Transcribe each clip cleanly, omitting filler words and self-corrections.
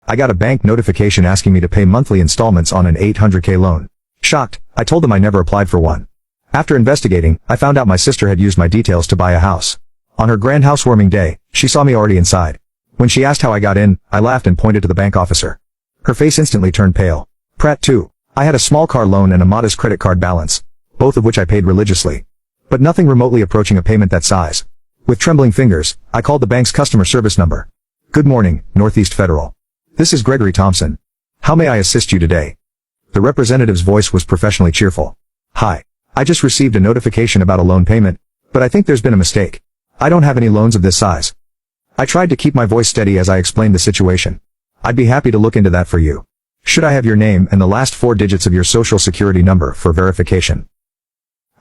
I got a bank notification asking me to pay monthly installments on an $800K loan. Shocked, I told them I never applied for one. After investigating, I found out my sister had used my details to buy a house. On her grand housewarming day, she saw me already inside. When she asked how I got in, I laughed and pointed to the bank officer. Her face instantly turned pale. Pratt too. I had a small car loan and a modest credit card balance, both of which I paid religiously. But nothing remotely approaching a payment that size. With trembling fingers, I called the bank's customer service number. Good morning, Northeast Federal. This is Gregory Thompson. How may I assist you today? The representative's voice was professionally cheerful. Hi. I just received a notification about a loan payment, but I think there's been a mistake. I don't have any loans of this size. I tried to keep my voice steady as I explained the situation. I'd be happy to look into that for you. Should I have your name and the last 4 digits of your social security number for verification?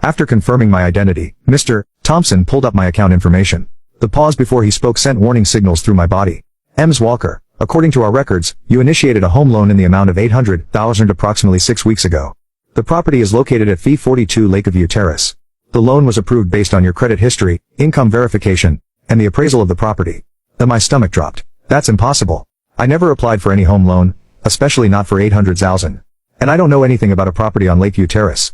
After confirming my identity, Mr. Thompson pulled up my account information. The pause before he spoke sent warning signals through my body. Ms. Walker, according to our records, you initiated a home loan in the amount of $800,000 approximately 6 weeks ago. The property is located at fee 42 Lakeview Terrace. The loan was approved based on your credit history, income verification, and the appraisal of the property. Then my stomach dropped. That's impossible. I never applied for any home loan, especially not for $800,000. And I don't know anything about a property on Lakeview Terrace.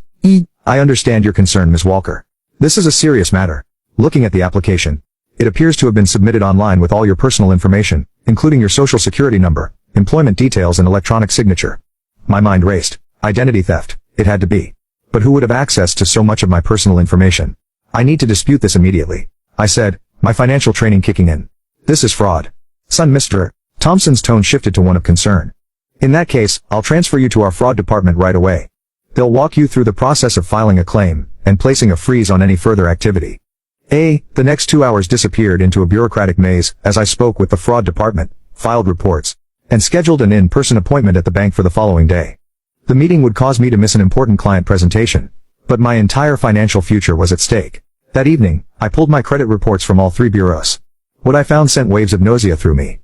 I understand your concern, Ms. Walker. This is a serious matter. Looking at the application, it appears to have been submitted online with all your personal information, including your social security number, employment details and electronic signature. My mind raced. Identity theft. It had to be. But who would have access to so much of my personal information? I need to dispute this immediately. I said, my financial training kicking in. This is fraud. Son, Mr. Thompson's tone shifted to one of concern. In that case, I'll transfer you to our fraud department right away. They'll walk you through the process of filing a claim and placing a freeze on any further activity. The next 2 hours disappeared into a bureaucratic maze as I spoke with the fraud department, filed reports, and scheduled an in-person appointment at the bank for the following day. The meeting would cause me to miss an important client presentation, but my entire financial future was at stake. That evening, I pulled my credit reports from all 3 bureaus. What I found sent waves of nausea through me.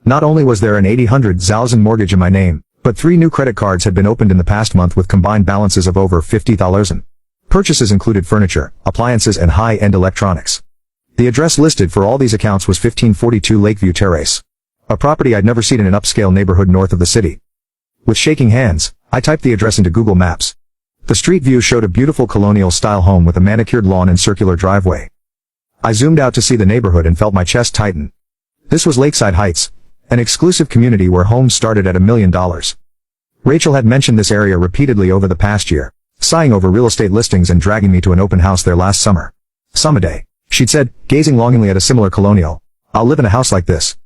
Not only was there an $800,000 mortgage in my name, but 3 new credit cards had been opened in the past month with combined balances of over $50,000. Purchases included furniture, appliances and high-end electronics. The address listed for all these accounts was 1542 Lakeview Terrace, a property I'd never seen in an upscale neighborhood north of the city. With shaking hands, I typed the address into Google Maps. The street view showed a beautiful colonial-style home with a manicured lawn and circular driveway. I zoomed out to see the neighborhood and felt my chest tighten. This was Lakeside Heights, an exclusive community where homes started at $1 million. Rachel had mentioned this area repeatedly over the past year, sighing over real estate listings and dragging me to an open house there last summer. Someday, she'd said, gazing longingly at a similar colonial, I'll live in a house like this.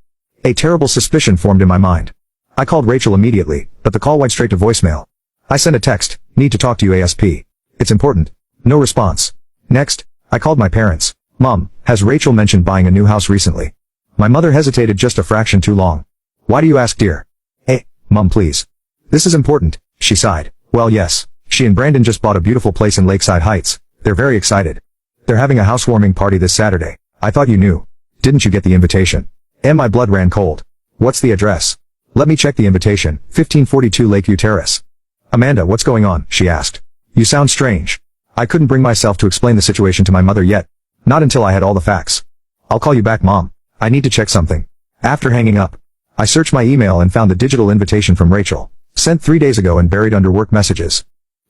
A terrible suspicion formed in my mind. I called Rachel immediately, but the call went straight to voicemail. I sent a text, need to talk to you ASAP. It's important. No response. Next, I called my parents. Mom, has Rachel mentioned buying a new house recently? My mother hesitated just a fraction too long. Why do you ask, dear? Hey, Mom, please. This is important, she sighed. Well, yes. She and Brandon just bought a beautiful place in Lakeside Heights. They're very excited. They're having a housewarming party this Saturday. I thought you knew. Didn't you get the invitation? And my blood ran cold. What's the address? Let me check the invitation. 1542 Lakeview Terrace. Amanda, what's going on? She asked. You sound strange. I couldn't bring myself to explain the situation to my mother yet. Not until I had all the facts. I'll call you back, Mom. I need to check something. After hanging up, I searched my email and found the digital invitation from Rachel, sent 3 days ago and buried under work messages.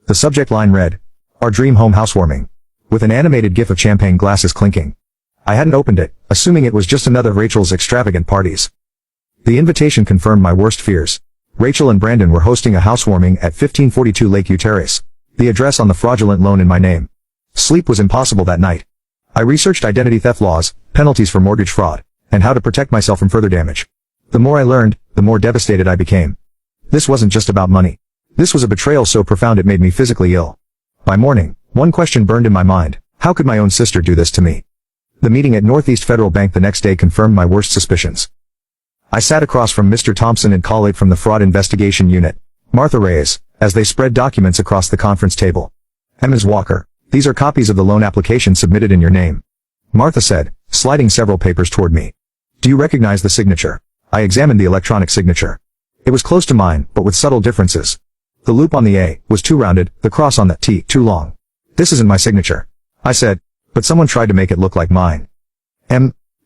The subject line read, Our Dream Home Housewarming, with an animated gif of champagne glasses clinking. I hadn't opened it, assuming it was just another of Rachel's extravagant parties. The invitation confirmed my worst fears. Rachel and Brandon were hosting a housewarming at 1542 Lakeview Terrace, the address on the fraudulent loan in my name. Sleep was impossible that night. I researched identity theft laws, penalties for mortgage fraud, and how to protect myself from further damage. The more I learned, the more devastated I became. This wasn't just about money. This was a betrayal so profound it made me physically ill. By morning, one question burned in my mind. How could my own sister do this to me? The meeting at Northeast Federal Bank the next day confirmed my worst suspicions. I sat across from Mr. Thompson and colleague from the Fraud Investigation Unit, Martha Reyes, as they spread documents across the conference table. Ms. Walker, these are copies of the loan application submitted in your name, Martha said, sliding several papers toward me. Do you recognize the signature? I examined the electronic signature. It was close to mine, but with subtle differences. The loop on the A was too rounded, the cross on the T too long. This isn't my signature, I said, but someone tried to make it look like mine.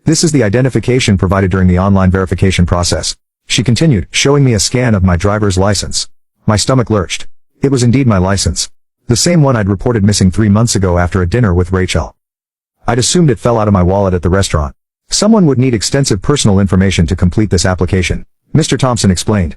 This is the identification provided during the online verification process. She continued, showing me a scan of my driver's license. My stomach lurched. It was indeed my license. The same one I'd reported missing 3 months ago after a dinner with Rachel. I'd assumed it fell out of my wallet at the restaurant. Someone would need extensive personal information to complete this application, Mr. Thompson explained.